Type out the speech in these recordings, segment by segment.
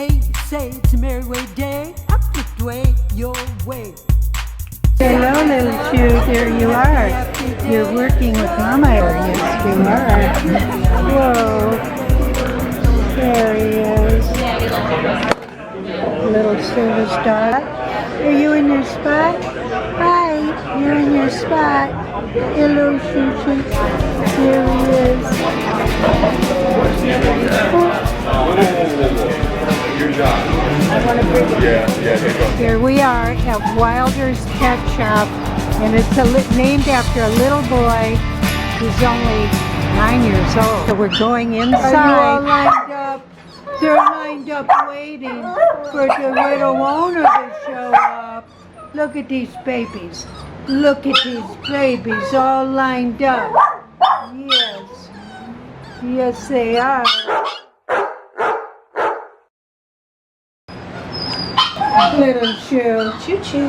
Hey, say it's a merry way day, up the way, your way. Hello, little Chou. There you are. You're working with Mama. Yes, you are. Whoa. There he is. Little silver star. Are you in your spot? Hi. You're in your spot. Hello, Chou Chou. There he is. Here we are at Wilder's Pet Shop, and it's named after a little boy who's only 9 years old. So we're going inside. Are you all lined up? They're lined up waiting for the little owner to show up. Look at these babies. Look at these babies all lined up. Yes. Yes, they are. Little Chou. Chou Chou.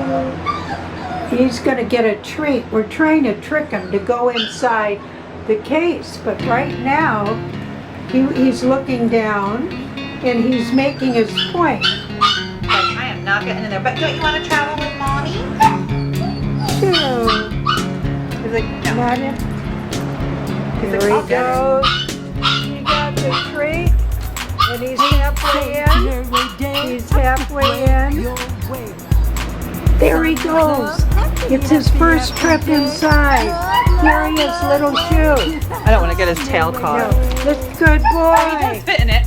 He's going to get a treat. We're trying to trick him to go inside the case, but right now he's looking down and he's making his point. Like, I am not getting in there, but don't you want to travel with Mommy? Chou. He's like, no. Not it. He's Here like, he goes. He got the treat and he's halfway in. He's halfway in. There he goes. It's his first trip inside. Here he is, little Chou. I don't want to get his tail caught. No, that's good He boy. does fit in it.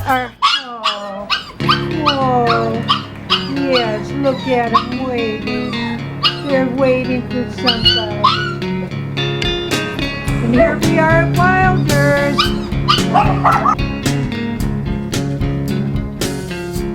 Oh, whoa. Yes, look at him waiting. They're waiting for somebody. And here we are at Wilder's.